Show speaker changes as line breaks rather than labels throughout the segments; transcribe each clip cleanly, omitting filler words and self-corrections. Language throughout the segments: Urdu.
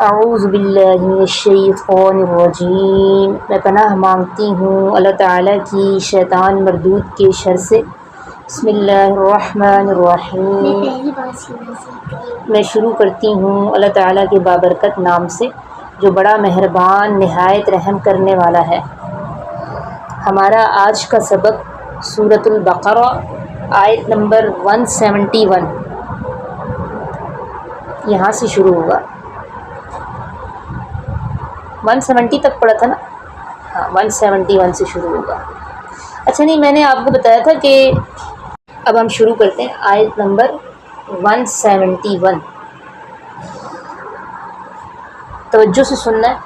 اعوذ باللہ من الشیطان الرجیم، میں پناہ مانگتی ہوں اللہ تعالیٰ کی شیطان مردود کے شر سے۔ بسم اللہ الرحمن الرحیم، میں شروع کرتی ہوں اللہ تعالیٰ کے بابرکت نام سے جو بڑا مہربان نہایت رحم کرنے والا ہے۔ ہمارا آج کا سبق سورۃ البقرہ آیت نمبر 171 یہاں سے شروع ہوگا۔ 170 تک پڑھا تھا نا؟ ہاں، 171 سے شروع ہوگا۔ اچھا، نہیں، میں نے آپ کو بتایا تھا کہ اب ہم شروع کرتے ہیں آیت نمبر 171۔ توجہ سے سننا ہے۔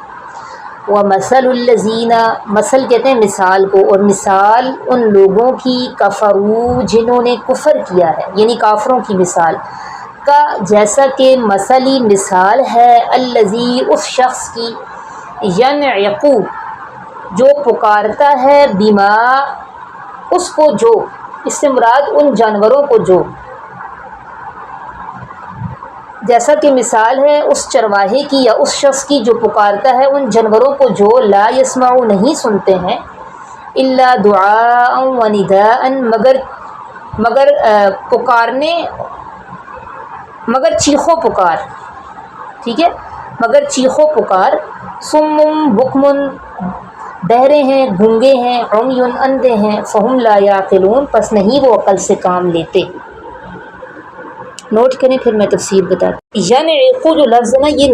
وَمَثَلُ الَّذِينَ، مثل کہتے ہیں مثال کو، اور مثال ان لوگوں کی کفروا جنہوں نے کفر کیا ہے، یعنی کافروں کی مثال کا جیسا کہ مثلی مثال ہے الذی اس شخص کی ینعق جو پکارتا ہے بما اس کو جو، اس سے مراد ان جانوروں کو جو، جیسا کہ مثال ہے اس چرواہے کی یا اس شخص کی جو پکارتا ہے ان جانوروں کو جو لا یسمعوا نہیں سنتے ہیں الا دعاء و نداء مگر پکارنے، مگر چیخو پکار، ٹھیک ہے، مگر چیخو پکار، صم بکم بہرے ہیں، گونگے ہیں، عمی اندھے ہیں، فہم لا یعقلون پس نہیں وہ عقل سے کام لیتے۔ نوٹ کریں، پھر میں تفسیر بتاتی ہوں۔ ینعق جو لفظ ہے نا، یہ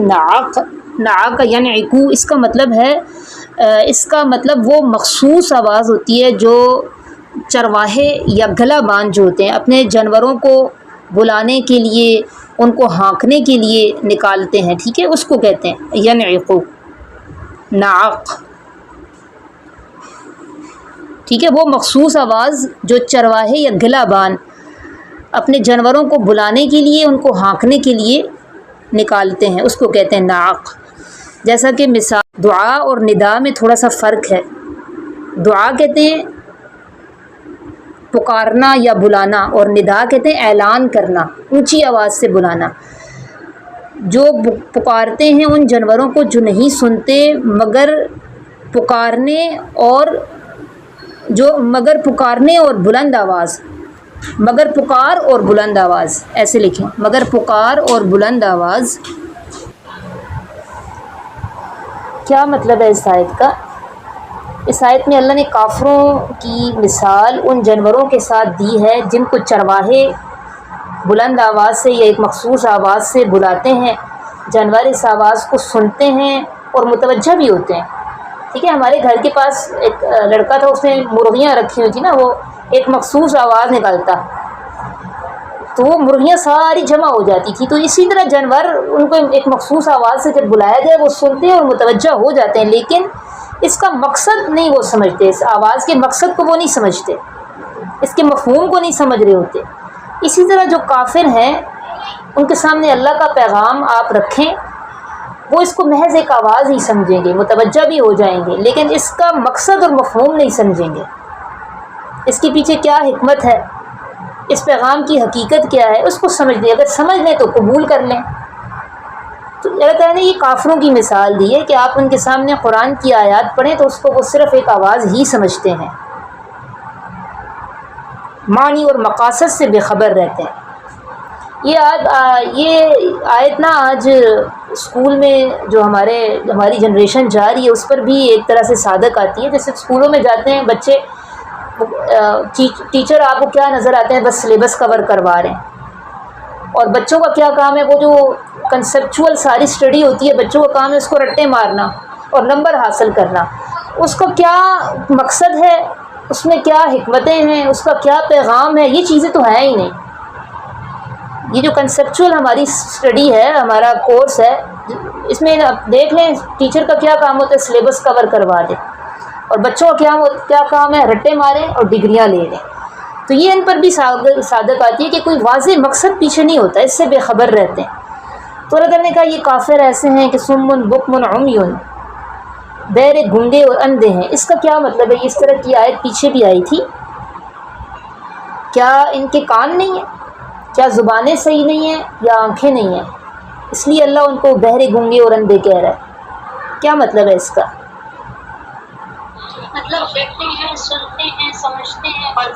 نعق ینعق، اس کا مطلب ہے، اس کا مطلب وہ مخصوص آواز ہوتی ہے جو چرواہے یا گلا باندھ جو ہوتے ہیں اپنے جانوروں کو بلانے کے لیے، ان کو ہانکنے کے لیے نکالتے ہیں، ٹھیک ہے، اس کو کہتے ہیں ینعق، نعق، ٹھیک ہے، وہ مخصوص آواز جو چرواہے یا گلا باندھ اپنے جانوروں کو بلانے کے لیے، ان کو ہانکنے کے لیے نکالتے ہیں، اس کو کہتے ہیں نعق۔ جیسا کہ مثال دعا اور ندا میں تھوڑا سا فرق ہے۔ دعا کہتے ہیں پکارنا یا بلانا، اور ندا کہتے ہیں اعلان کرنا، اونچی آواز سے بلانا۔ جو پکارتے ہیں ان جانوروں کو جو نہیں سنتے مگر پکارنے اور بلند آواز، مگر پکار اور بلند آواز، ایسے لکھیں، مگر پکار اور بلند آواز۔ کیا مطلب ہے اس آیت کا؟ اس آیت میں اللہ نے کافروں کی مثال ان جانوروں کے ساتھ دی ہے جن کو چرواہے بلند آواز سے یا ایک مخصوص آواز سے بلاتے ہیں، جانور اس آواز کو سنتے ہیں اور متوجہ بھی ہوتے ہیں، ٹھیک ہے۔ ہمارے گھر کے پاس ایک لڑکا تھا، اس نے مرغیاں رکھی ہوئی تھی نا، وہ ایک مخصوص آواز نکالتا تو وہ مرغیاں ساری جمع ہو جاتی تھی۔ تو اسی طرح جانور ان کو ایک مخصوص آواز سے جب بلایا جائے وہ سنتے ہیں اور متوجہ ہو جاتے ہیں، لیکن اس کا مقصد نہیں وہ سمجھتے، اس آواز کے مقصد کو وہ نہیں سمجھتے، اس کے مفہوم کو نہیں سمجھ رہے ہوتے۔ اسی طرح جو کافر ہیں ان کے سامنے اللہ کا پیغام آپ رکھیں، وہ اس کو محض ایک آواز ہی سمجھیں گے، متوجہ بھی ہو جائیں گے، لیکن اس کا مقصد اور مفہوم نہیں سمجھیں گے، اس کے پیچھے کیا حکمت ہے، اس پیغام کی حقیقت کیا ہے، اس کو سمجھ لیں۔ اگر سمجھ لیں تو قبول کر لیں۔ تو اللہ تعالیٰ نے یہ کافروں کی مثال دی ہے کہ آپ ان کے سامنے قرآن کی آیات پڑھیں تو اس کو وہ صرف ایک آواز ہی سمجھتے ہیں، معنی اور مقاصد سے بے خبر رہتے ہیں۔ یہ آیت نا آج اسکول میں جو ہماری جنریشن جا رہی ہے اس پر بھی ایک طرح سے صادق آتی ہے۔ جیسے اسکولوں میں جاتے ہیں بچے، ٹیچر آپ کو کیا نظر آتے ہیں؟ بس سلیبس کور کروا رہے ہیں، اور بچوں کا کیا کام ہے؟ وہ جو کنسیپچول ساری اسٹڈی ہوتی ہے، بچوں کا کام ہے اس کو رٹے مارنا اور نمبر حاصل کرنا۔ اس کا کیا مقصد ہے، اس میں کیا حکمتیں ہیں، اس کا کیا پیغام ہے، یہ چیزیں تو ہیں ہی نہیں۔ یہ جو کنسیپچول ہماری اسٹڈی ہے، ہمارا کورس ہے، اس میں دیکھ لیں ٹیچر کا کیا کام ہوتا ہے؟ سلیبس کور کروا دیں، اور بچوں کا کیا کام ہے؟ رٹے ماریں اور ڈگریاں لے لیں۔ تو یہ ان پر بھی صادق آتی ہے کہ کوئی واضح مقصد پیچھے نہیں ہوتا، اس سے بے خبر رہتے ہیں۔ تو اللہ تعالیٰ نے کہا یہ کافر ایسے ہیں کہ سم بکم عمی، بہرے، گونگے اور اندھے ہیں۔ اس کا کیا مطلب ہے؟ اس طرح کی آیت پیچھے بھی آئی تھی۔ کیا ان کے کان نہیں ہیں؟ کیا زبانیں صحیح نہیں ہیں یا آنکھیں نہیں ہیں؟ اس لیے اللہ ان کو بہرے گونگے اور اندھے کہہ رہا ہے۔ کیا مطلب ہے اس کا؟
مطلب دیکھتے ہیں، سنتے ہیں، سمجھتے ہیں، پر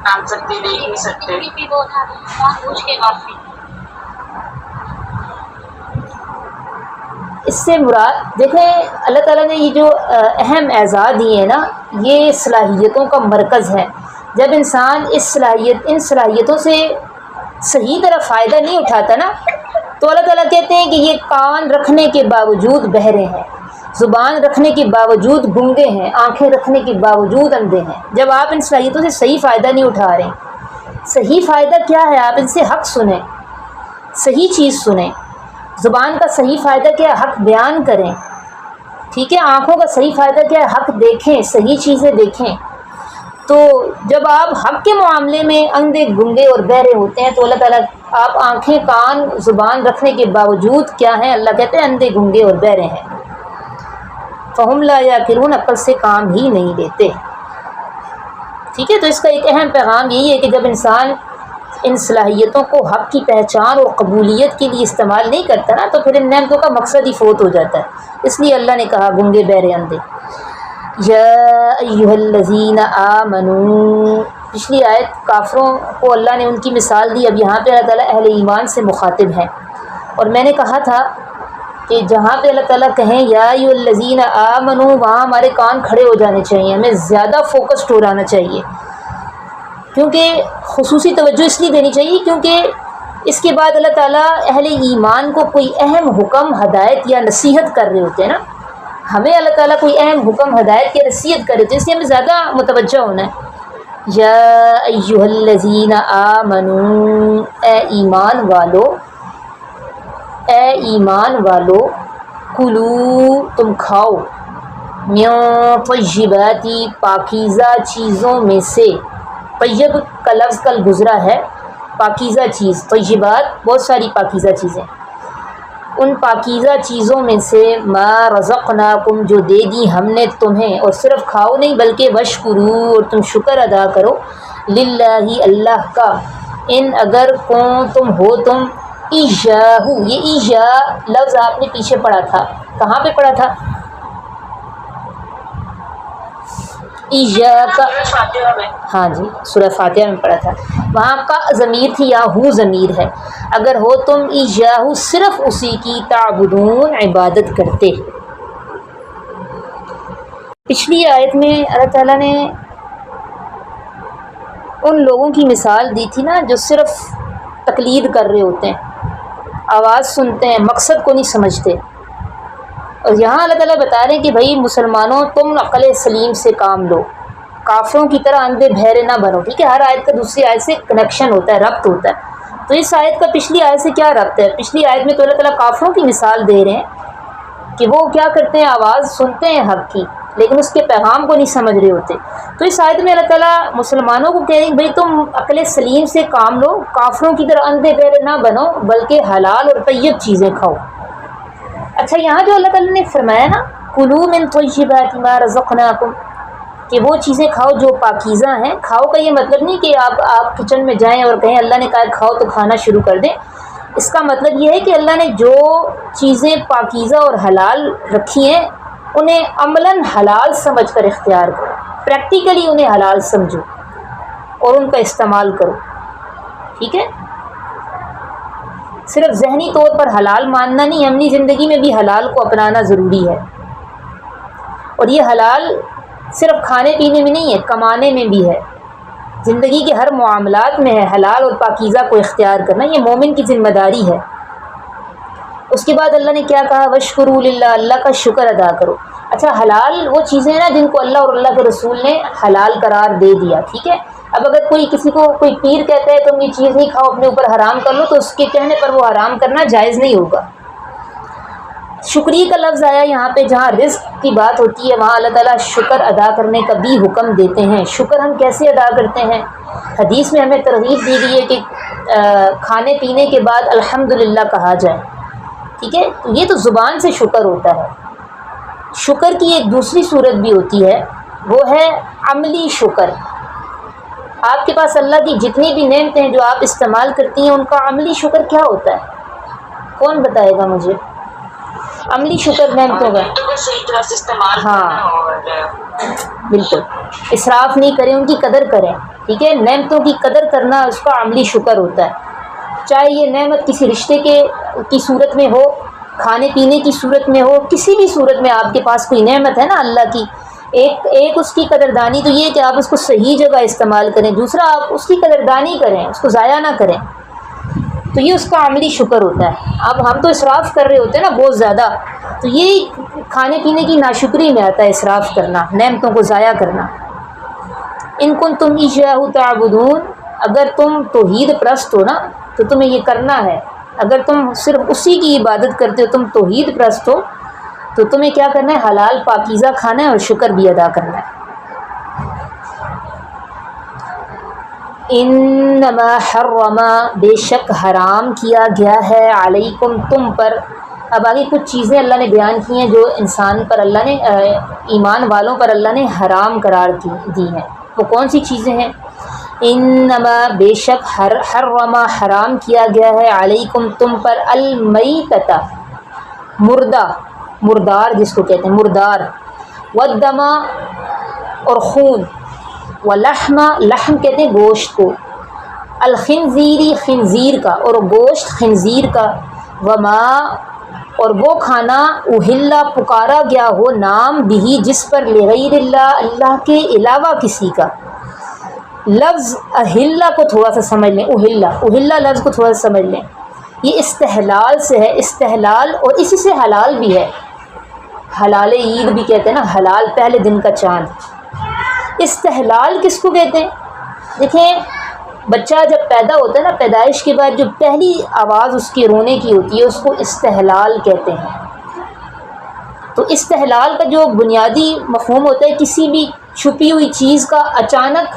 آنسر دے نہیں سکتے، بھی وہ جان بوجھ کے غافل۔
اس سے مراد دیکھیں اللہ تعالیٰ نے یہ جو اہم اعزاز دیے ہیں نا، یہ صلاحیتوں کا مرکز ہے۔ جب انسان ان صلاحیتوں سے صحیح طرح فائدہ نہیں اٹھاتا نا، تو اللہ تعالیٰ کہتے ہیں کہ یہ کان رکھنے کے باوجود بہرے ہیں، زبان رکھنے کے باوجود گنگے ہیں، آنکھیں رکھنے کے باوجود اندھے ہیں۔ جب آپ ان صلاحیتوں سے صحیح فائدہ نہیں اٹھا رہے، صحیح فائدہ کیا ہے؟ آپ ان سے حق سنیں، صحیح چیز سنیں۔ زبان کا صحیح فائدہ کیا ہے؟ حق بیان کریں، ٹھیک ہے؟ آنکھوں کا صحیح فائدہ کیا ہے؟ حق دیکھیں، صحیح چیزیں دیکھیں۔ تو جب آپ حق کے معاملے میں اندھے گنگے اور بہرے ہوتے ہیں تو اللہ تعالیٰ آپ آنکھیں کان زبان رکھنے کے باوجود کیا ہیں؟ اللہ کہتے ہیں اندھے گنگے اور بہرے ہیں۔ فہم لا یعقلون، عقل سے کام ہی نہیں لیتے، ٹھیک ہے؟ تو اس کا ایک اہم پیغام یہی ہے کہ جب انسان ان صلاحیتوں کو حق کی پہچان اور قبولیت کے لیے استعمال نہیں کرتا نا، تو پھر ان نعمتوں کا مقصد ہی فوت ہو جاتا ہے۔ اس لیے اللہ نے کہا گنگے بہرے اندھے۔ یا ایھا الذین آمنوا، پچھلی آیت کافروں کو اللہ نے ان کی مثال دی، اب یہاں پہ اللہ تعالیٰ اہل ایمان سے مخاطب ہیں۔ اور میں نے کہا تھا کہ جہاں پہ اللہ تعالیٰ کہیں یا ایھا الذین آمنوا، وہاں ہمارے کان کھڑے ہو جانے چاہیے، ہمیں زیادہ فوکسڈ ہو جانا چاہیے، کیونکہ خصوصی توجہ اس لیے دینی چاہیے کیونکہ اس کے بعد اللہ تعالیٰ اہل ایمان کو کوئی اہم حکم، ہدایت یا نصیحت کر رہے ہوتے ہیں نا، ہمیں اللہ تعالیٰ کوئی اہم حکم، ہدایت یا نصیحت کر رہے ہوتے ہیں، اس لیے ہمیں زیادہ متوجہ ہونا ہے۔ یا ایھا الذین آمنوا، اے ایمان والو، اے ایمان والو، کلو تم کھاؤ، من طیبات پاکیزہ چیزوں میں سے، طیب کا لفظ کل گزرا ہے، پاکیزہ چیز، طیبات بہت ساری پاکیزہ چیزیں، ان پاکیزہ چیزوں میں سے ما رزقناکم جو دے دی ہم نے تمہیں، اور صرف کھاؤ نہیں بلکہ وشکرو اور تم شکر ادا کرو، للہ اللہ کا، ان اگر تم ہو تم ایاہ، یہ ایاہ لفظ آپ نے پیچھے پڑھا تھا، کہاں پہ پڑھا تھا؟ ایاہ کا، ہاں جی سورہ فاتحہ میں پڑھا تھا، وہاں کا ضمیر تھی، یہاں ہو ضمیر ہے، اگر ہو تم ایاہ صرف اسی کی، تعبدون عبادت کرتے۔ پچھلی آیت میں اللہ تعالیٰ نے ان لوگوں کی مثال دی تھی نا جو صرف تقلید کر رہے ہوتے ہیں، آواز سنتے ہیں، مقصد کو نہیں سمجھتے، اور یہاں اللہ تعالیٰ بتا رہے ہیں کہ بھائی مسلمانوں تم عقل سلیم سے کام لو، کافروں کی طرح اندھے بہرے نہ بنو، ٹھیک ہے؟ ہر آیت کا دوسری آیت سے کنیکشن ہوتا ہے، ربط ہوتا ہے، تو اس آیت کا پچھلی آیت سے کیا ربط ہے؟ پچھلی آیت میں تو اللہ تعالیٰ کافروں کی مثال دے رہے ہیں کہ وہ کیا کرتے ہیں، آواز سنتے ہیں حق کی لیکن اس کے پیغام کو نہیں سمجھ رہے ہوتے، تو اس آیت میں اللہ تعالیٰ مسلمانوں کو کہہ رہے ہیں بھائی تم عقل سلیم سے کام لو، کافروں کی طرح اندھے بہرے نہ بنو بلکہ حلال اور طیب چیزیں کھاؤ۔ اچھا یہاں جو اللہ تعالیٰ نے فرمایا نا کلوا من طیبات ما رزقناکم، کہ وہ چیزیں کھاؤ جو پاکیزہ ہیں، کھاؤ کا یہ مطلب نہیں کہ آپ کچن میں جائیں اور کہیں اللہ نے کہا کھاؤ تو کھانا شروع کر دیں، اس کا مطلب یہ ہے کہ اللہ نے جو چیزیں پاکیزہ اور حلال رکھی ہیں انہیں عملاً حلال سمجھ کر اختیار کرو، پریکٹیکلی انہیں حلال سمجھو اور ان کا استعمال کرو، ٹھیک ہے؟ صرف ذہنی طور پر حلال ماننا نہیں، عملی زندگی میں بھی حلال کو اپنانا ضروری ہے، اور یہ حلال صرف کھانے پینے میں نہیں ہے، کمانے میں بھی ہے، زندگی کے ہر معاملات میں ہے حلال اور پاکیزہ کو اختیار کرنا، یہ مومن کی ذمہ داری ہے۔ اس کے بعد اللہ نے کیا کہا؟ وشکروا للہ، اللہ کا شکر ادا کرو۔ اچھا حلال وہ چیزیں ہیں نا جن کو اللہ اور اللہ کے رسول نے حلال قرار دے دیا، ٹھیک ہے؟ اب اگر کسی کو کوئی پیر کہتا ہے تم یہ چیز نہیں کھاؤ اپنے اوپر حرام کر لو، تو اس کے کہنے پر وہ حرام کرنا جائز نہیں ہوگا۔ شکریہ کا لفظ آیا یہاں پہ، جہاں رزق کی بات ہوتی ہے وہاں اللہ تعالیٰ شکر ادا کرنے کا بھی حکم دیتے ہیں۔ شکر ہم کیسے ادا کرتے ہیں؟ حدیث میں ہمیں ترغیب دی گئی ہے کہ کھانے پینے کے بعد الحمدللہ کہا جائے، ٹھیک ہے؟ تو یہ تو زبان سے شکر ہوتا ہے۔ شکر کی ایک دوسری صورت بھی ہوتی ہے، وہ ہے عملی شکر۔ آپ کے پاس اللہ کی جتنی بھی نعمتیں ہیں جو آپ استعمال کرتی ہیں ان کا عملی شکر کیا ہوتا ہے؟ کون بتائے گا مجھے؟ عملی شکر نعمتوں کا،
تو صحیح طرح سے استعمال
ہاں
کرنا اور
بالکل اسراف نہیں کریں، ان کی قدر کریں، ٹھیک ہے؟ نعمتوں کی قدر کرنا اس کا عملی شکر ہوتا ہے، چاہے یہ نعمت کسی رشتے کی صورت میں ہو، کھانے پینے کی صورت میں ہو، کسی بھی صورت میں آپ کے پاس کوئی نعمت ہے نا اللہ کی، ایک اس کی قدردانی تو یہ کہ آپ اس کو صحیح جگہ استعمال کریں، دوسرا آپ اس کی قدردانی کریں، اس کو ضائع نہ کریں، تو یہ اس کا عملی شکر ہوتا ہے۔ اب ہم تو اسراف کر رہے ہوتے ہیں نا بہت زیادہ، تو یہ کھانے پینے کی ناشکری میں آتا ہے اسراف کرنا، نعمتوں کو ضائع کرنا۔ ان کنتم ایاہ تعبدون، اگر تم توحید پرست ہو نا تو تمہیں یہ کرنا ہے، اگر تم صرف اسی کی عبادت کرتے ہو، تم توحید پرست ہو، تو تمہیں کیا کرنا ہے؟ حلال پاکیزہ کھانا ہے اور شکر بھی ادا کرنا ہے۔ انما حرم، بے شک حرام کیا گیا ہے، علیکم تم پر۔ اب آگے کچھ چیزیں اللہ نے بیان کی ہیں جو انسان پر اللہ نے ایمان والوں پر اللہ نے حرام قرار دی ہیں، وہ کون سی چیزیں ہیں؟ انما بے شک حرم حرام کیا گیا ہے، علیکم تم پر، المیتۃ مردہ، مردار جس کو کہتے ہیں مردار، والدم اور خون، ولحم لحم کہتے ہیں گوشت کو، الخنزیری خنزیر کا اور گوشت خنزیر کا، وما اور وہ کھانا اہلا پکارا گیا ہو نام بھی جس پر لغیر اللہ اللہ کے علاوہ کسی کا۔ لفظ اہلا کو تھوڑا سا سمجھ لیں، اہلا لفظ کو تھوڑا سا سمجھ لیں، یہ استحلال سے ہے، استحلال، اور اسی سے حلال بھی ہے، حلال عید بھی کہتے ہیں نا، حلال پہلے دن کا چاند۔ استحلال کس کو کہتے ہیں؟ دیکھیں بچہ جب پیدا ہوتا ہے نا، پیدائش کے بعد جو پہلی آواز اس کے رونے کی ہوتی ہے اس کو استحلال کہتے ہیں۔ تو استحلال کا جو بنیادی مفہوم ہوتا ہے کسی بھی چھپی ہوئی چیز کا اچانک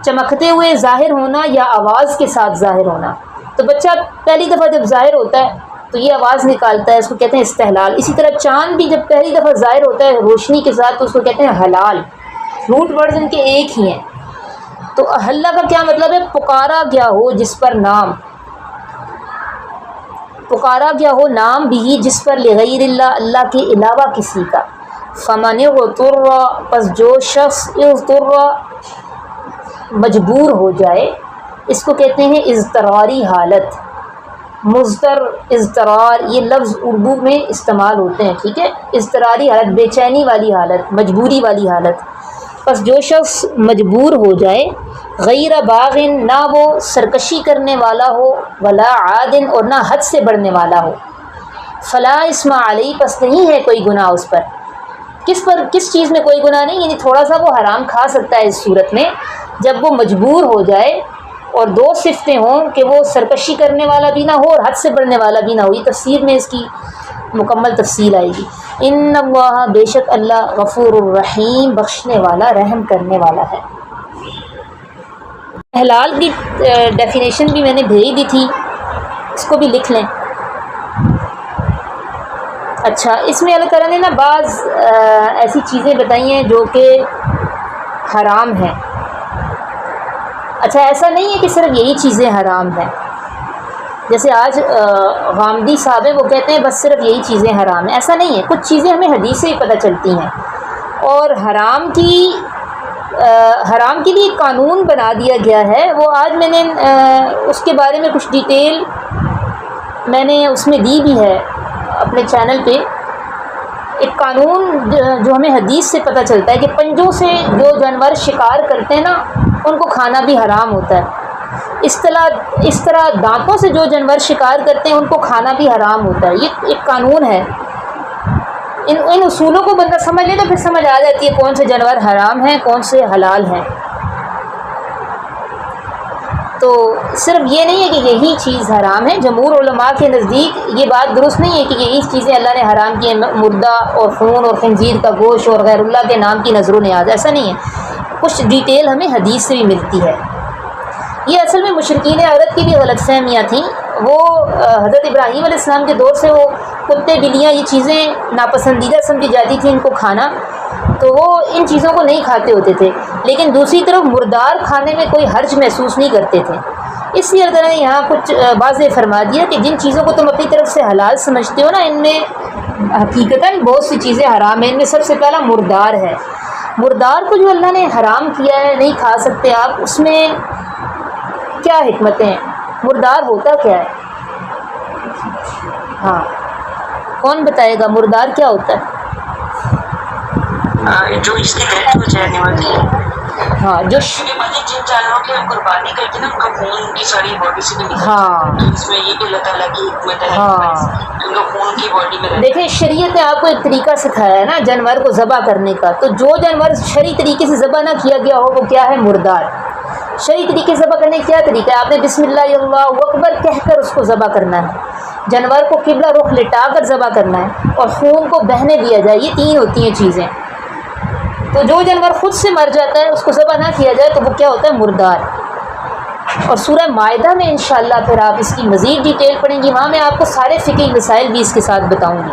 چمکتے ہوئے ظاہر ہونا یا آواز کے ساتھ ظاہر ہونا۔ تو بچہ پہلی دفعہ جب ظاہر ہوتا ہے تو یہ آواز نکالتا ہے، اس کو کہتے ہیں استحلال۔ اسی طرح چاند بھی جب پہلی دفعہ ظاہر ہوتا ہے روشنی کے ساتھ تو اس کو کہتے ہیں حلال، روٹ ورڈز ان کے ایک ہی ہیں۔ تو احلہ کا کیا مطلب ہے؟ پکارا گیا ہو جس پر نام، پکارا گیا ہو نام بھی جس پر لغیر اللہ اللہ کے علاوہ کسی کا۔ فمن اضطر، پس جو شخص اضطر مجبور ہو جائے، اس کو کہتے ہیں اضطراری حالت، مضطر اضطرار یہ لفظ اردو میں استعمال ہوتے ہیں، ٹھیک ہے؟ اضطراری حالت، بے چینی والی حالت، مجبوری والی حالت۔ پس جو شخص مجبور ہو جائے، غیر باغن نہ وہ سرکشی کرنے والا ہو، ولا عادن اور نہ حد سے بڑھنے والا ہو، فلا اسم علیہ پس نہیں ہے کوئی گناہ اس پر۔ کس چیز میں کوئی گناہ نہیں؟ یعنی تھوڑا سا وہ حرام کھا سکتا ہے اس صورت میں جب وہ مجبور ہو جائے اور دو صفتیں ہوں کہ وہ سرکشی کرنے والا بھی نہ ہو اور حد سے بڑھنے والا بھی نہ ہو۔ یہ تفسیر میں اس کی مکمل تفصیل آئے گی۔ ان اللہ بے شک اللہ غفور الرحیم بخشنے والا رحم کرنے والا ہے۔ حلال کی ڈیفینیشن بھی میں نے بھیج دی تھی، اس کو بھی لکھ لیں۔ اچھا، اس میں اللہ تعالیٰ نے نا بعض ایسی چیزیں بتائی ہیں جو کہ حرام ہیں۔ اچھا، ایسا نہیں ہے کہ صرف یہی چیزیں حرام ہیں، جیسے آج غامدی صاحب ہیں وہ کہتے ہیں بس صرف یہی چیزیں حرام ہیں، ایسا نہیں ہے، کچھ چیزیں ہمیں حدیث سے ہی پتہ چلتی ہیں، اور حرام کے لیے قانون بنا دیا گیا ہے۔ وہ آج میں نے اس کے بارے میں کچھ ڈیٹیل میں نے اس میں دی بھی ہے اپنے چینل پہ، ایک قانون جو ہمیں حدیث سے پتہ چلتا ہے کہ پنجوں سے جو جانور شکار کرتے ہیں نا ان کو کھانا بھی حرام ہوتا ہے، اس طرح دانتوں سے جو جانور شکار کرتے ہیں ان کو کھانا بھی حرام ہوتا ہے۔ یہ ایک قانون ہے، ان اصولوں کو بندہ سمجھ لے تو پھر سمجھ آ جاتی ہے کون سے جانور حرام ہیں کون سے حلال ہیں۔ تو صرف یہ نہیں ہے کہ یہی چیز حرام ہے، جمہور علماء کے نزدیک یہ بات درست نہیں ہے کہ یہی چیزیں اللہ نے حرام کی ہیں، مردہ اور خون اور خنزیر کا گوشت اور غیر اللہ کے نام کی نظر و نیاز، ایسا نہیں ہے، کچھ ڈیٹیل ہمیں حدیث سے بھی ملتی ہے۔ یہ اصل میں مشرکین عرب کی بھی غلط فہمیاں تھیں، وہ حضرت ابراہیم علیہ السلام کے دور سے وہ کتے بلیاں یہ چیزیں ناپسندیدہ سمجھی جاتی تھیں ان کو کھانا، تو وہ ان چیزوں کو نہیں کھاتے ہوتے تھے، لیکن دوسری طرف مردار کھانے میں کوئی حرج محسوس نہیں کرتے تھے۔ اس لیے اللہ نے یہاں کچھ واضح فرما دیا کہ جن چیزوں کو تم اپنی طرف سے حلال سمجھتے ہو نا، ان میں حقیقتاً بہت سی چیزیں حرام ہیں۔ ان میں سب سے پہلا مردار ہے۔ مردار کو جو اللہ نے حرام کیا ہے، نہیں کھا سکتے آپ، اس میں کیا حکمتیں ہیں؟ مردار ہوتا کیا ہے؟ ہاں، کون بتائے گا مردار کیا ہوتا ہے؟
جو اس کی ڈیتھ ہو جانے والی ہے،
ہاں، جو
جن جانوروں کی ہم قربانی کرتے ہیں نا، ان کا خون ان کی ساری باڈی سے بھی نکلتا ہے۔
ہاں
تو اس میں یہ بھی اللہ تعالیٰ کی حکمت ہے،
ہاں،
ان کا خون کی باڈی میں رہتا ہے۔
دیکھیں شریعت نے آپ کو ایک طریقہ سکھایا ہے نا جانور کو ذبح کرنے کا، تو جو جانور شرعی طریقے سے ذبح نہ کیا گیا ہو وہ کیا ہے؟ مردار۔ شرعی طریقے سے ذبح کرنے کا کیا طریقہ ہے؟ آپ نے بسم اللہ اللہ اکبر کہہ کر اس کو ذبح کرنا ہے، جانور کو قبلہ رخ لٹا کر ذبح کرنا ہے، اور خون کو بہنے دیا جائے۔ یہ تین ہوتی ہیں چیزیں۔ تو جو جانور خود سے مر جاتا ہے، اس کو ذبح نہ کیا جائے، تو وہ کیا ہوتا ہے؟ مردار۔ اور سورہ مائدہ میں انشاءاللہ پھر آپ اس کی مزید ڈیٹیل پڑھیں گی، وہاں میں آپ کو سارے فقہی مسائل بھی اس کے ساتھ بتاؤں گی۔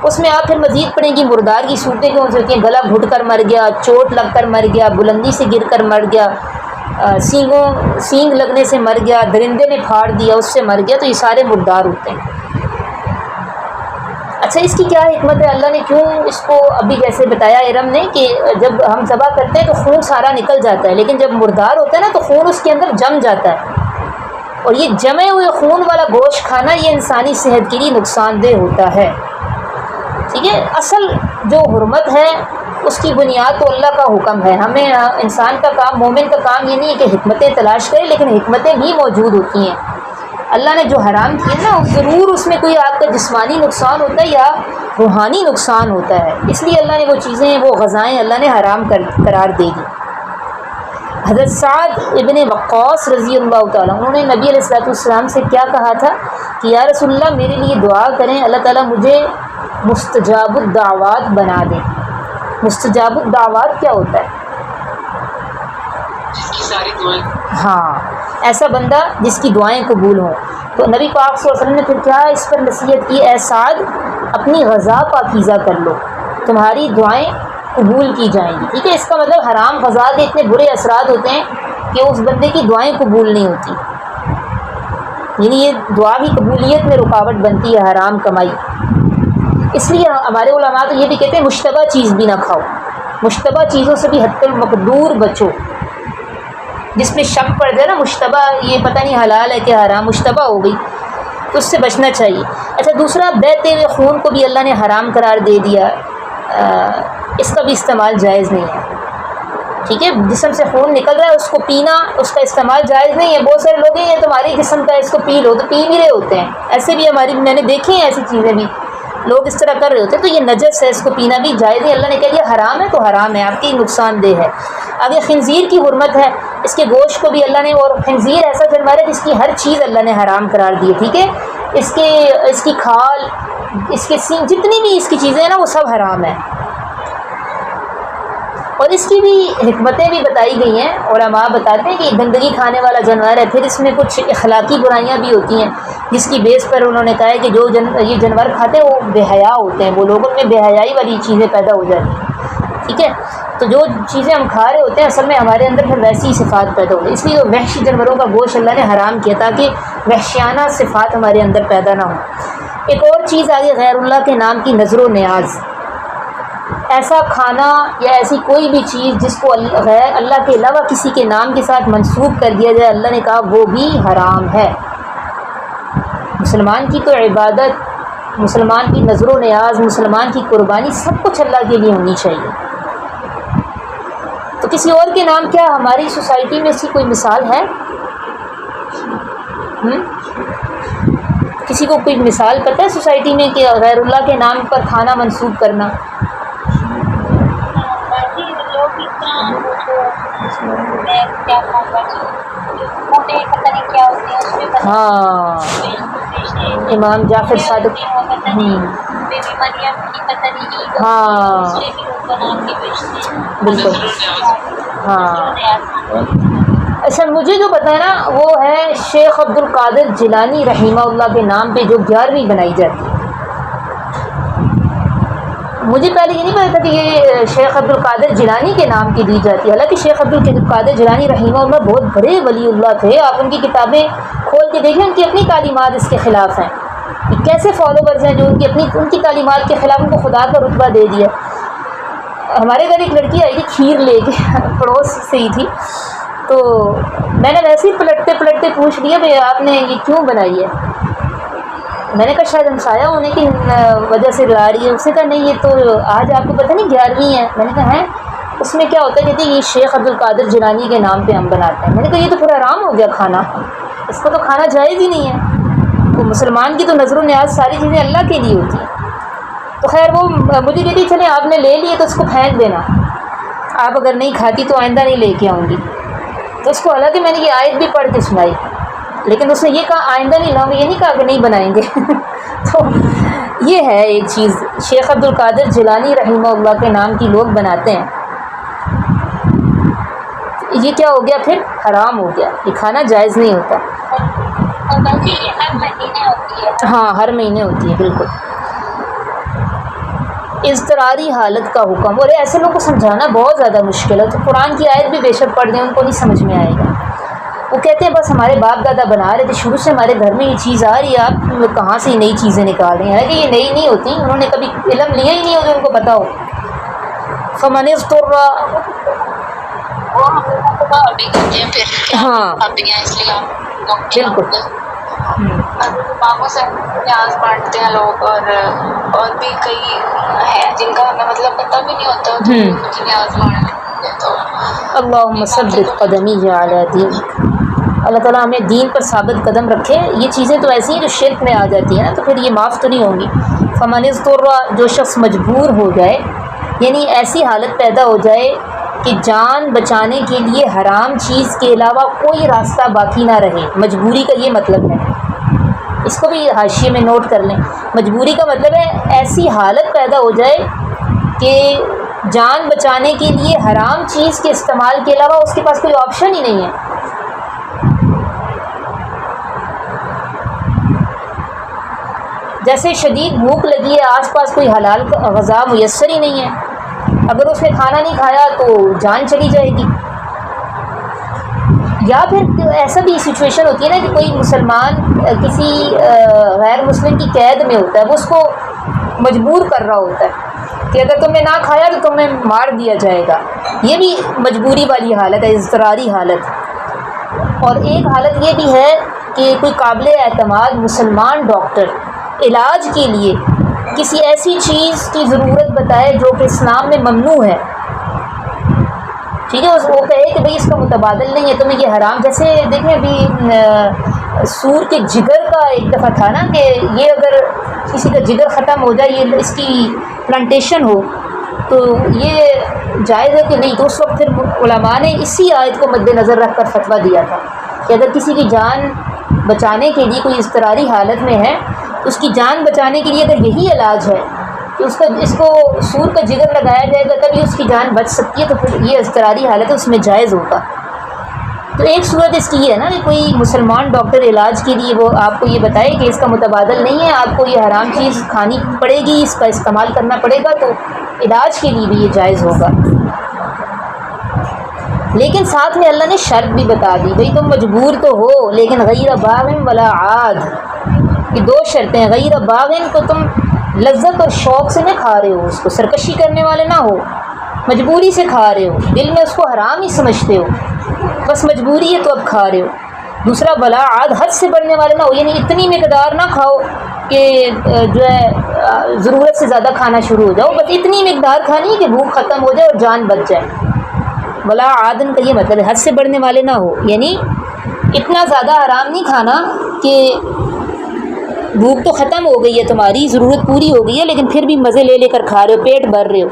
اس میں آپ پھر مزید پڑھیں گی مردار کی صورتیں کون سی ہوتی ہیں؟ گلا گھٹ کر مر گیا، چوٹ لگ کر مر گیا، بلندی سے گر کر مر گیا، سینگ لگنے سے مر گیا، درندے نے پھاڑ دیا اس سے مر گیا، تو یہ سارے مردار ہوتے ہیں۔ اچھا، اس کی کیا حکمت ہے؟ اللہ نے کیوں اس کو ابھی جیسے بتایا ارم نے کہ جب ہم ذبح کرتے ہیں تو خون سارا نکل جاتا ہے، لیکن جب مردار ہوتا ہے نا تو خون اس کے اندر جم جاتا ہے، اور یہ جمے ہوئے خون والا گوشت کھانا یہ انسانی صحت کے لیے نقصان دہ ہوتا ہے۔ ٹھیک ہے، اصل جو حرمت ہے اس کی بنیاد تو اللہ کا حکم ہے۔ ہمیں انسان کا کام، مومن کا کام یہ نہیں ہے کہ حکمتیں تلاش کرے، لیکن حکمتیں بھی موجود ہوتی ہیں۔ اللہ نے جو حرام کیا نا، ضرور اس میں کوئی آپ کا جسمانی نقصان ہوتا ہے یا روحانی نقصان ہوتا ہے، اس لیے اللہ نے وہ چیزیں، وہ غذائیں اللہ نے حرام قرار دے دی۔ حضرت سعد ابن وقاص رضی اللہ تعالیٰ، انہوں نے نبی علیہ السلام سے کیا کہا تھا کہ یا رسول اللہ میرے لیے دعا کریں، اللہ تعالیٰ مجھے مستجاب الدعوات بنا دیں۔ مستجاب الدعوات کیا ہوتا ہے؟
جس کی ساری دعائیں،
ہاں، ایسا بندہ جس کی دعائیں قبول ہوں۔ تو نبی پاک صلی اللہ علیہ وسلم نے پھر کیا اس پر نصیحت کی؟ اے سعد، اپنی غذا پاکیزہ کر لو، تمہاری دعائیں قبول کی جائیں گی۔ ٹھیک ہے، اس کا مطلب حرام غذا کے اتنے برے اثرات ہوتے ہیں کہ اس بندے کی دعائیں قبول نہیں ہوتی، یعنی یہ دعا بھی قبولیت میں رکاوٹ بنتی ہے حرام کمائی۔ اس لیے ہمارے علماء تو یہ بھی کہتے ہیں مشتبہ چیز بھی نہ کھاؤ، مشتبہ چیزوں سے بھی حتی المقدور بچو۔ جس میں شک پڑ جائے نا، مشتبہ، یہ پتہ نہیں حلال ہے کہ حرام، مشتبہ ہو گئی تو اس سے بچنا چاہیے۔ اچھا، دوسرا، بہتے ہوئے خون کو بھی اللہ نے حرام قرار دے دیا، اس کا بھی استعمال جائز نہیں ہے۔ ٹھیک ہے، جسم سے خون نکل رہا ہے، اس کو پینا، اس کا استعمال جائز نہیں ہے۔ بہت سارے لوگ ہیں یہ تمہاری جسم کا، اس کو پی لو، تو پی بھی رہے ہوتے ہیں، ایسے بھی میں نے دیکھے ہیں ایسی چیزیں بھی، لوگ اس طرح کر رہے ہوتے ہیں، تو یہ نجس ہے، اس کو پینا بھی جائز نہیں۔ اللہ نے کہہ دیا حرام ہے تو حرام ہے، آپ کی نقصان دہ ہے۔ آگے خنزیر کی حرمت ہے، اس کے گوشت کو بھی اللہ نے، اور خنزیر ایسا جانور ہے جس کی ہر چیز اللہ نے حرام قرار دی ہے۔ ٹھیک ہے، اس کی کھال، اس کے سینگ، جتنی بھی اس کی چیزیں ہیں نا، وہ سب حرام ہیں، اور اس کی بھی حکمتیں بھی بتائی گئی ہیں۔ علماء بتاتے ہیں کہ گندگی کھانے والا جانور ہے، پھر اس میں کچھ اخلاقی برائیاں بھی ہوتی ہیں، جس کی بیس پر انہوں نے کہا ہے کہ جو یہ جانور کھاتے ہیں وہ بے حیا ہوتے ہیں، وہ لوگوں میں بے حیائی والی چیزیں پیدا ہو جاتی ہیں۔ ٹھیک ہے، تو جو چیزیں ہم کھا رہے ہوتے ہیں اصل میں ہمارے اندر پھر ویسی صفات پیدا ہوتی ہیں، اس لیے وحشی جانوروں کا گوشت اللہ نے حرام کیا تاکہ وحشیانہ صفات ہمارے اندر پیدا نہ ہوں۔ ایک اور چیز آگے، غیر اللہ کے نام کی نظر و نیاز۔ ایسا کھانا یا ایسی کوئی بھی چیز جس کو غیر اللہ کے علاوہ کسی کے نام کے ساتھ منسوب کر دیا جائے، اللہ نے کہا وہ بھی حرام ہے۔ مسلمان کی تو عبادت، مسلمان کی نظر و نیاز، مسلمان کی قربانی، سب کچھ اللہ کے لیے ہونی چاہیے۔ تو کسی اور کے نام، کیا ہماری سوسائٹی میں اس کی کوئی مثال ہے؟ کسی کو کوئی مثال پتہ ہے سوسائٹی میں کہ غیر اللہ کے نام پر کھانا منسوب کرنا؟ ہاں، امام جعفر صادق، ہاں بالکل، ہاں۔ اچھا، مجھے جو پتہ ہے نا وہ ہے شیخ عبد القادر جیلانی رحمہ اللہ کے نام پہ جو 11ویں بنائی جاتی ہے، مجھے پہلے یہ نہیں پتا تھا کہ یہ شیخ عبد القادر جیلانی کے نام کی دی جاتی ہے، حالانکہ شیخ عبد القادر جیلانی رحمہ اللہ بہت بڑے ولی اللہ تھے. آپ ان کی کتابیں کھول کے دیکھیں، ان کی اپنی تعلیمات اس کے خلاف ہیں. کیسے فالوورز ہیں جو ان کی تعلیمات کے خلاف ان کو خدا کا رتبہ دے دیا. ہمارے گھر ایک لڑکی آئی تھی کھیر لے کے، پڑوس سے ہی تھی، تو میں نے ویسے ہی پلٹتے پلٹتے پوچھ لیا بھائی آپ نے یہ کیوں بنائی ہے. میں نے کہا شاید ہمسایہ ہونے کی وجہ سے لا رہی ہے. اس نے کہا نہیں، یہ تو آج آپ کو پتہ نہیں 11ویں ہے. میں نے کہا ہے اس میں کیا ہوتا ہے؟ کہتے ہیں یہ شیخ عبد القادر جیلانی کے نام پہ ہم بناتے ہیں. میں نے کہا یہ تو پورا حرام ہو گیا کھانا، اس کو تو کھانا جائز ہی نہیں ہے. تو مسلمان کی تو نظر و نیاز ساری چیزیں اللہ کے لیے ہوتی ہیں. تو خیر وہ مجھے کہتی چلیں آپ نے لے لیے تو اس کو پھینک دینا، آپ اگر نہیں کھاتی تو آئندہ نہیں لے کے آؤں گی. تو اس کو حالانکہ میں نے یہ آیت بھی پڑھ کے سنائی، لیکن اس نے یہ کہا آئندہ نہیں لاؤں گی، یہ نہیں کہا کہ نہیں بنائیں گے. تو یہ ہے ایک چیز، شیخ عبد القادر جیلانی رحمہ اللہ کے نام کی لوگ بناتے ہیں. یہ کیا ہو گیا پھر؟ حرام ہو گیا، یہ کھانا جائز نہیں ہوتا. ہاں ہر مہینے ہوتی ہے بالکل. اضطراری حالت کا حکم، اور ایسے لوگوں کو سمجھانا بہت زیادہ مشکل ہے. تو قرآن کی آیت بھی بے شک پڑھ دیں ان کو نہیں سمجھ میں آئے گا. وہ کہتے ہیں بس ہمارے باپ دادا بنا رہے تھے، شروع سے ہمارے گھر میں یہ چیز آ رہی ہے، آپ کہاں سے نئی چیزیں نکال رہے ہیں؟ کہ یہ نئی نہیں ہوتی، انہوں نے کبھی علم لیا ہی نہیں ہو جو ان کو پتہ ہو. فمن اضطر، ہاں بالکل.
بابوں سے نیاز بانٹتے ہیں لوگ، اور بھی کئی ہیں جن کا ہمیں مطلب پتہ بھی نہیں ہوتا تو نیاز بانٹتے. تو
اللہم ثبت قدمی علی دینک، اللہ تعالیٰ ہمیں دین پر ثابت قدم رکھے. یہ چیزیں تو ایسی ہیں جو شرک میں آ جاتی ہیں نا، تو پھر یہ معاف تو نہیں ہوں گی. فمن اضطر، جو شخص مجبور ہو جائے، یعنی ایسی حالت پیدا ہو جائے کہ جان بچانے کے لیے حرام چیز کے علاوہ کوئی راستہ باقی نہ رہے. مجبوری کا یہ مطلب ہے، اس کو بھی حاشیے میں نوٹ کر لیں. مجبوری کا مطلب ہے ایسی حالت پیدا ہو جائے کہ جان بچانے کے لیے حرام چیز کے استعمال کے علاوہ اس کے پاس کوئی آپشن ہی نہیں ہے. جیسے شدید بھوک لگی ہے، آس پاس کوئی حلال غذا میسر ہی نہیں ہے، اگر اس نے کھانا نہیں کھایا تو جان چلی جائے گی. یا پھر ایسا بھی سچویشن ہوتی ہے نا کہ کوئی مسلمان کسی غیر مسلم کی قید میں ہوتا ہے، وہ اس کو مجبور کر رہا ہوتا ہے کہ اگر تم نے نہ کھایا تو تمہیں مار دیا جائے گا. یہ بھی مجبوری والی حالت ہے، اضطراری حالت. اور ایک حالت یہ بھی ہے کہ کوئی قابل اعتماد مسلمان ڈاکٹر علاج کے لیے کسی ایسی چیز کی ضرورت بتائے جو کہ اسلام میں ممنوع ہے. ٹھیک ہے، وہ کہے کہ بھئی اس کا متبادل نہیں ہے، تمہیں یہ حرام. جیسے دیکھیں ابھی سور کے جگر کا ایک دفعہ تھا نا کہ یہ اگر کسی کا جگر ختم ہو جائے، یہ اس کی پلانٹیشن ہو تو یہ جائز ہے کہ نہیں. تو اس وقت پھر علماء نے اسی آیت کو مد نظر رکھ کر فتویٰ دیا تھا کہ اگر کسی کی جان بچانے کے لیے کوئی اضطراری حالت میں ہے، اس کی جان بچانے کے لیے اگر یہی علاج ہے کہ اس کو سور کا جگر لگایا جائے گا تبھی اس کی جان بچ سکتی ہے، تو پھر یہ اضطراری حالت ہے، اس میں جائز ہوگا. تو ایک صورت اس کی ہے نا کہ کوئی مسلمان ڈاکٹر علاج کے لیے وہ آپ کو یہ بتائے کہ اس کا متبادل نہیں ہے، آپ کو یہ حرام چیز کھانی پڑے گی، اس کا استعمال کرنا پڑے گا، تو علاج کے لیے بھی یہ جائز ہوگا. لیکن ساتھ میں اللہ نے شرط بھی بتا دی، بھئی تم مجبور تو ہو لیکن غیر باغ ولا عاد. یہ دو شرطیں ہیں. غیر باغ کو تم لذت اور شوق سے نہ کھا رہے ہو، اس کو سرکشی کرنے والے نہ ہو، مجبوری سے کھا رہے ہو، دل میں اس کو حرام ہی سمجھتے ہو، بس مجبوری ہے تو اب کھا رہے ہو. دوسرا ولا عاد، حد سے بڑھنے والے نہ ہو، یعنی اتنی مقدار نہ کھاؤ کہ جو ہے ضرورت سے زیادہ کھانا شروع ہو جاؤ، بس اتنی مقدار کھانی ہے کہ بھوک ختم ہو جائے اور جان بچ جائے. ولا عادن کا یہ مطلب ہے حد سے بڑھنے والے نہ ہو، یعنی اتنا زیادہ حرام نہیں کھانا کہ بھوک تو ختم ہو گئی ہے، تمہاری ضرورت پوری ہو گئی ہے لیکن پھر بھی مزے لے لے کر کھا رہے ہو، پیٹ بھر رہے ہو.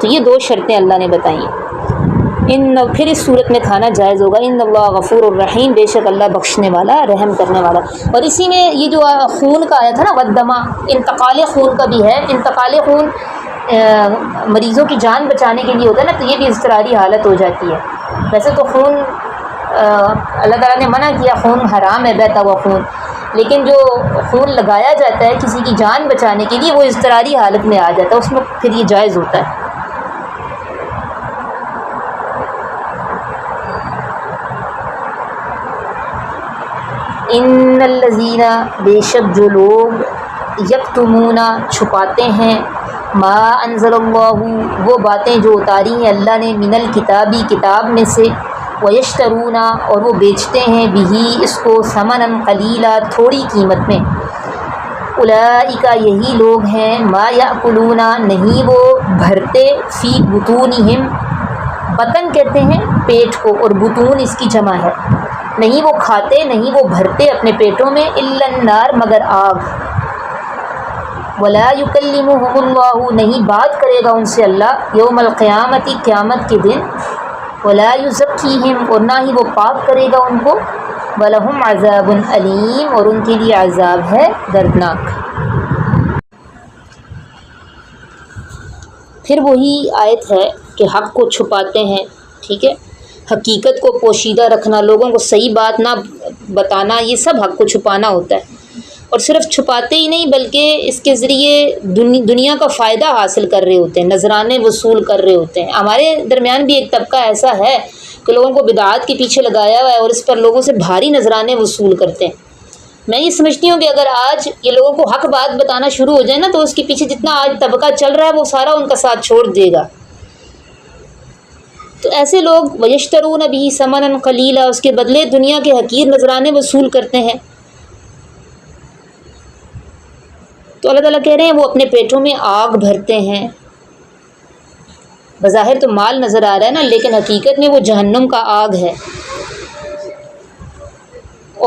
تو یہ دو شرطیں اللہ نے بتائی ہیں. پھر اس صورت میں کھانا جائز ہوگا. ان اللہ غفور الرحیم، بے شک اللہ بخشنے والا رحم کرنے والا. اور اسی میں یہ جو خون کا آیا تھا نا ودما، انتقال خون کا بھی ہے. انتقال خون مریضوں کی جان بچانے کے لیے ہوتا ہے نا، تو یہ بھی اضطراری حالت ہو جاتی ہے. ویسے تو خون اللہ تعالیٰ نے منع کیا، خون حرام ہے بہتا ہوا خون، لیکن جو خون لگایا جاتا ہے کسی کی جان بچانے کے لیے، وہ اضطراری حالت میں آ جاتا ہے، اس میں پھر یہ جائز ہوتا ہے۔ ان الذین، بے شک جو لوگ، یکتمون چھپاتے ہیں، ما انزل اللہ، وہ باتیں جو اتاری ہیں اللہ نے، من الکتابی کتاب میں سے، ویشترون، اور وہ بیچتے ہیں، بہی اس کو، ثمنا قلیلا تھوڑی قیمت میں، اولئک یہی لوگ ہیں، ما یاکلون نہیں وہ بھرتے، فی بطونہم، بطن کہتے ہیں پیٹ کو، اور بطون اس کی جمع ہے، نہیں وہ کھاتے، نہیں وہ بھرتے اپنے پیٹوں میں، الا النار مگر آگ، ولا یکلمہم اللہ نہیں بات کرے گا ان سے اللہ، یوم القیامت قیامت کے دن، ولا یزکیہم اور نہ ہی وہ پاک کرے گا ان کو، ولہم عذاب علیم اور ان کے لیے عذاب ہے دردناک۔ پھر وہی آیت ہے کہ حق کو چھپاتے ہیں، ٹھیک ہے، حقیقت کو پوشیدہ رکھنا، لوگوں کو صحیح بات نہ بتانا، یہ سب حق کو چھپانا ہوتا ہے، اور صرف چھپاتے ہی نہیں بلکہ اس کے ذریعے دنیا کا فائدہ حاصل کر رہے ہوتے ہیں، نذرانے وصول کر رہے ہوتے ہیں۔ ہمارے درمیان بھی ایک طبقہ ایسا ہے کہ لوگوں کو بدعات کے پیچھے لگایا ہوا ہے اور اس پر لوگوں سے بھاری نذرانے وصول کرتے ہیں۔ میں یہ سمجھتی ہوں کہ اگر آج یہ لوگوں کو حق بات بتانا شروع ہو جائے نا تو اس کے پیچھے جتنا آج طبقہ چل رہا ہے وہ سارا ان کا ساتھ چھوڑ دے گا۔ تو ایسے لوگ ویشترون بہ ثمنا قلیلا، اس کے بدلے دنیا کے حقیر نذرانے وصول کرتے ہیں۔ تو اللہ تعالیٰ کہہ رہے ہیں وہ اپنے پیٹوں میں آگ بھرتے ہیں۔ بظاہر تو مال نظر آ رہا ہے نا، لیکن حقیقت میں وہ جہنم کا آگ ہے۔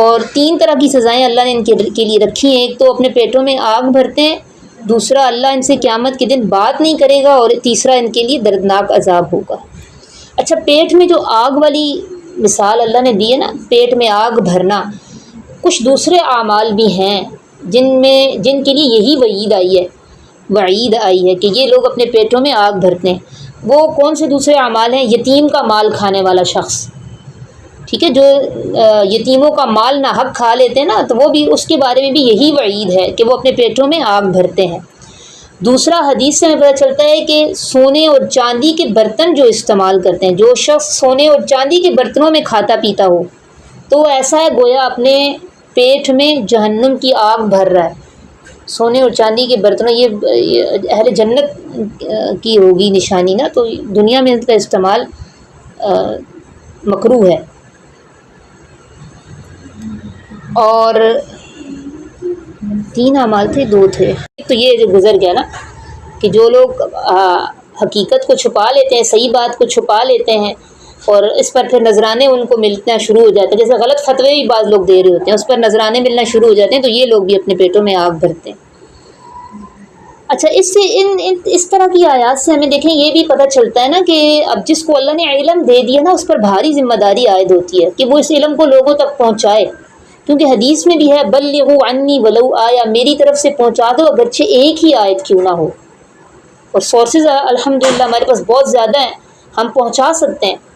اور 3 طرح کی سزائیں اللہ نے ان کے لیے رکھی ہیں، ایک تو اپنے پیٹوں میں آگ بھرتے ہیں، دوسرا اللہ ان سے قیامت کے دن بات نہیں کرے گا، اور تیسرا ان کے لیے دردناک عذاب ہوگا۔ اچھا، پیٹ میں جو آگ والی مثال اللہ نے دی ہے نا، پیٹ میں آگ بھرنا، کچھ دوسرے اعمال بھی ہیں جن کے لیے یہی وعید آئی ہے کہ یہ لوگ اپنے پیٹوں میں آگ بھرتے ہیں۔ وہ کون سے دوسرے اعمال ہیں؟ یتیم کا مال کھانے والا شخص، ٹھیک ہے، جو یتیموں کا مال نہ حق کھا لیتے ہیں نا، تو وہ بھی، اس کے بارے میں بھی یہی وعید ہے کہ وہ اپنے پیٹوں میں آگ بھرتے ہیں۔ دوسرا، حدیث سے ہمیں پتہ چلتا ہے کہ سونے اور چاندی کے برتن جو استعمال کرتے ہیں، جو شخص سونے اور چاندی کے برتنوں میں کھاتا پیتا ہو تو وہ ایسا ہے گویا اپنے پیٹ میں جہنم کی آگ بھر رہا ہے۔ سونے اور چاندی کے برتنوں، یہ اہل جنت کی ہوگی نشانی نا، تو دنیا میں ان کا استعمال مکروہ ہے۔ اور 3 اعمال تھے، 2 تھے، تو یہ جو گزر گیا نا کہ جو لوگ حقیقت کو چھپا لیتے ہیں، صحیح بات کو چھپا لیتے ہیں، اور اس پر پھر نذرانے ان کو ملنا شروع ہو جاتے ہیں، جیسے غلط فتوے بھی بعض لوگ دے رہے ہوتے ہیں، اس پر نذرانے ملنا شروع ہو جاتے ہیں، تو یہ لوگ بھی اپنے پیٹوں میں آگ بھرتے ہیں۔ اچھا، اس سے اس طرح کی آیات سے ہمیں دیکھیں یہ بھی پتہ چلتا ہے نا کہ اب جس کو اللہ نے علم دے دیا نا، اس پر بھاری ذمہ داری عائد ہوتی ہے کہ وہ اس علم کو لوگوں تک پہنچائے، کیونکہ حدیث میں بھی ہے بلغوا عنی ولو آیا، میری طرف سے پہنچا دو اگرچہ ایک ہی آیت کیوں نہ ہو۔ اور سورسز الحمدللہ ہمارے پاس بہت زیادہ ہیں، ہم پہنچا سکتے ہیں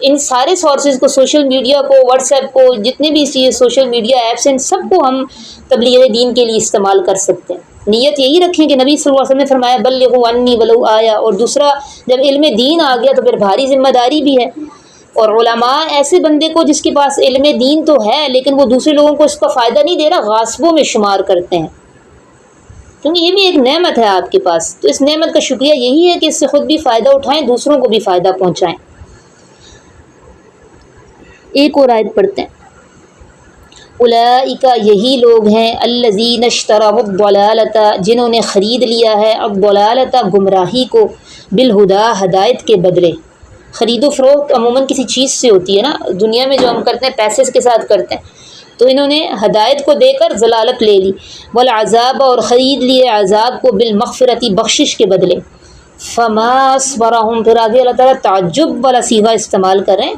ان سارے سورسز کو، سوشل میڈیا کو، واٹس ایپ کو، جتنے بھی سوشل میڈیا ایپس ہیں، ان سب کو ہم تبلیغ دین کے لیے استعمال کر سکتے ہیں۔ نیت یہی رکھیں کہ نبی صلی اللہ علیہ وسلم نے فرمایا بلغوا عنی ولو آیا، اور دوسرا جب علم دین آ گیا تو پھر بھاری ذمہ داری بھی ہے۔ اور علماء ایسے بندے کو جس کے پاس علم دین تو ہے لیکن وہ دوسرے لوگوں کو اس کا فائدہ نہیں دے رہا، غاصبوں میں شمار کرتے ہیں، کیونکہ یہ بھی ایک نعمت ہے آپ کے پاس، تو اس نعمت کا شکریہ یہی ہے کہ اس سے خود بھی فائدہ اٹھائیں، دوسروں کو بھی فائدہ پہنچائیں۔ ایک اور آیت پڑھتے ہیں، اولئک یہی لوگ ہیں، الذین اشتروا الضلالۃ جنہوں نے خرید لیا ہے الضلالۃ گمراہی کو، بالہدیٰ ہدایت کے بدلے۔ خرید و فروخت عموماً کسی چیز سے ہوتی ہے نا، دنیا میں جو ہم کرتے ہیں پیسے کے ساتھ کرتے ہیں، تو انہوں نے ہدایت کو دے کر ضلالت لے لی، والعذاب اور خرید لیے عذاب کو، بالمغفرۃ بخشش کے بدلے۔ فما اصبرہم، پھر آگے اللہ تعالیٰ تعجب والا صیغہ استعمال کریں،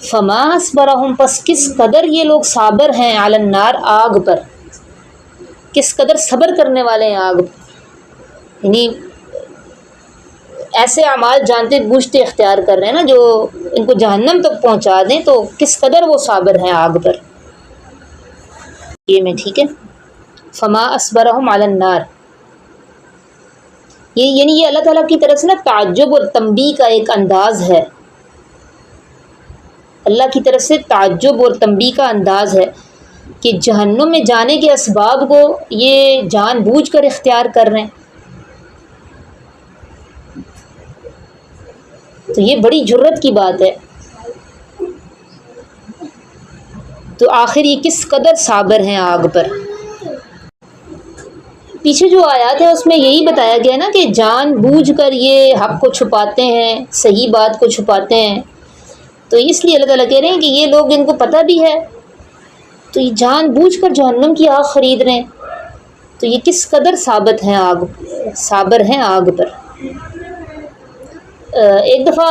فما اصبرہم، پس کس قدر یہ لوگ صابر ہیں، علی النار، آگ پر، کس قدر صبر کرنے والے ہیں آگ پر، یعنی ایسے اعمال جانتے بوجھتے اختیار کر رہے ہیں نا جو ان کو جہنم تک پہنچا دیں، تو کس قدر وہ صابر ہیں آگ پر۔ یہ میں ٹھیک ہے۔ فما اصبرهم علی النار، یعنی یہ اللہ تعالیٰ کی طرف سے نا تعجب اور تنبیہ کا ایک انداز ہے، اللہ کی طرف سے تعجب اور تنبیہ کا انداز ہے کہ جہنم میں جانے کے اسباب کو یہ جان بوجھ کر اختیار کر رہے ہیں، تو یہ بڑی جرت کی بات ہے۔ تو آخر یہ کس قدر صابر ہیں آگ پر۔ پیچھے جو آیات ہے اس میں یہی بتایا گیا نا کہ جان بوجھ کر یہ حق کو چھپاتے ہیں، صحیح بات کو چھپاتے ہیں، تو اس لیے اللہ تعالیٰ کہہ رہے ہیں کہ یہ لوگ ان کو پتہ بھی ہے تو یہ جان بوجھ کر جہنم کی آگ خرید رہے ہیں، تو یہ کس قدر صابر ہیں آگ پر۔ ایک دفعہ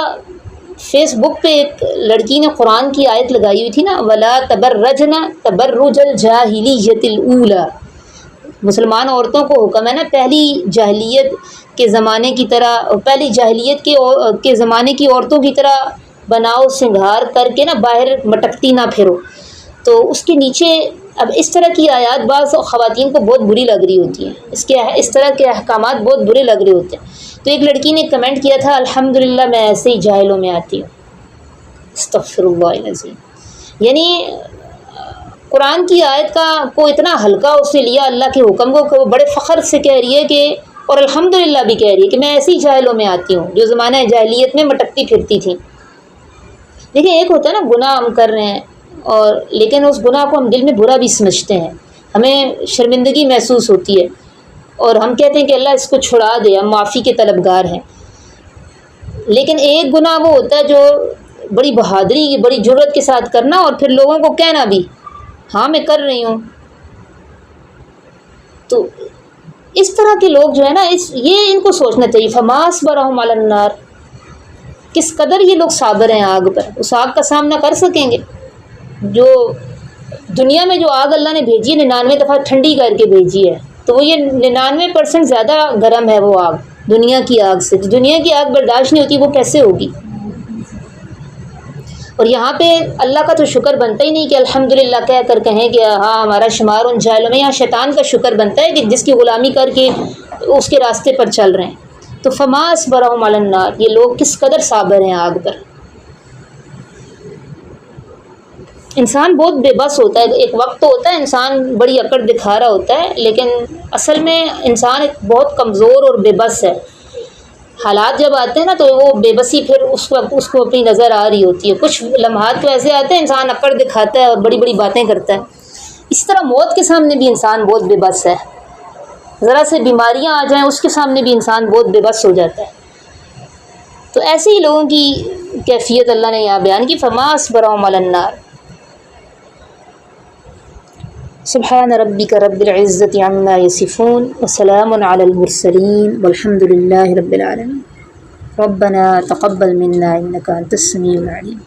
فیس بک پہ ایک لڑکی نے قرآن کی آیت لگائی ہوئی تھی نا، وَلَا تَبَرَّجْنَ تَبَرُّجَ الْجَاهِلِيَّةِ الْأُولَى، مسلمان عورتوں کو حکم ہے نا پہلی جاہلیت کے زمانے کی طرح، پہلی جاہلیت کے زمانے کی عورتوں کی طرح بناؤ سنگھار کر کے نا باہر مٹکتی نہ پھرو۔ تو اس کے نیچے اب اس طرح کی آیات بعض خواتین کو بہت بری لگ رہی ہوتی ہیں، اس طرح کے احکامات بہت برے لگ رہے ہوتے ہیں۔ تو ایک لڑکی نے کمنٹ کیا تھا، الحمدللہ میں ایسے ہی جاہلوں میں آتی ہوں، استغفر اللہ العظیم۔ یعنی قرآن کی آیت کو اتنا ہلکا اس نے لیا اللہ کے حکم کو کہ وہ بڑے فخر سے کہہ رہی ہے کہ، اور الحمدللہ بھی کہہ رہی ہے کہ میں ایسے ہی جاہلوں میں آتی ہوں جو زمانہ جاہلیت میں مٹکتی پھرتی تھیں۔ دیکھیں ایک ہوتا ہے نا گناہ ہم کر رہے ہیں اور لیکن اس گناہ کو ہم دل میں برا بھی سمجھتے ہیں، ہمیں شرمندگی محسوس ہوتی ہے اور ہم کہتے ہیں کہ اللہ اس کو چھڑا دے، ہم معافی کے طلبگار ہیں۔ لیکن ایک گناہ وہ ہوتا ہے جو بڑی بہادری بڑی جرت کے ساتھ کرنا اور پھر لوگوں کو کہنا بھی ہاں میں کر رہی ہوں۔ تو اس طرح کے لوگ جو ہے نا یہ ان کو سوچنا چاہیے، فما اصبرهم علی النار، کس قدر یہ لوگ صابر ہیں آگ پر، اس آگ کا سامنا کر سکیں گے جو دنیا میں جو آگ اللہ نے بھیجی ہے 99 دفعہ ٹھنڈی کر کے بھیجی ہے، تو وہ یہ 99% زیادہ گرم ہے وہ آگ دنیا کی آگ سے، تو دنیا کی آگ برداشت نہیں ہوتی وہ کیسے ہوگی۔ اور یہاں پہ اللہ کا تو شکر بنتا ہی نہیں کہ الحمدللہ کہہ کر کہیں کہ ہاں ہمارا شمار ان جاہلوں میں، یہاں شیطان کا شکر بنتا ہے کہ جس کی غلامی کر کے اس کے راستے پر چل رہے ہیں۔ تو فما اصبرهم علی النار، یہ لوگ کس قدر صابر ہیں آگ پر۔ انسان بہت بے بس ہوتا ہے، ایک وقت تو ہوتا ہے انسان بڑی اکڑ دکھا رہا ہوتا ہے، لیکن اصل میں انسان ایک بہت کمزور اور بے بس ہے۔ حالات جب آتے ہیں نا تو وہ بے بسی پھر اس وقت اس کو اپنی نظر آ رہی ہوتی ہے، کچھ لمحات تو ایسے آتے ہیں انسان اکڑ دکھاتا ہے اور بڑی بڑی باتیں کرتا ہے۔ اسی طرح موت کے سامنے بھی انسان بہت بے بس ہے، ذرا سے بیماریاں آ جائیں اس کے سامنے بھی انسان بہت بے بس ہو جاتا ہے۔ تو ایسے ہی لوگوں کی کیفیت اللہ نے یہاں بیان کی، فما اصبرهم علی النار۔ سبحان ربک رب العزت عما یصفون وسلام علی المرسلین والحمد للہ رب العالمین۔ ربنا تقبل منا انک انت السمیع العلیم۔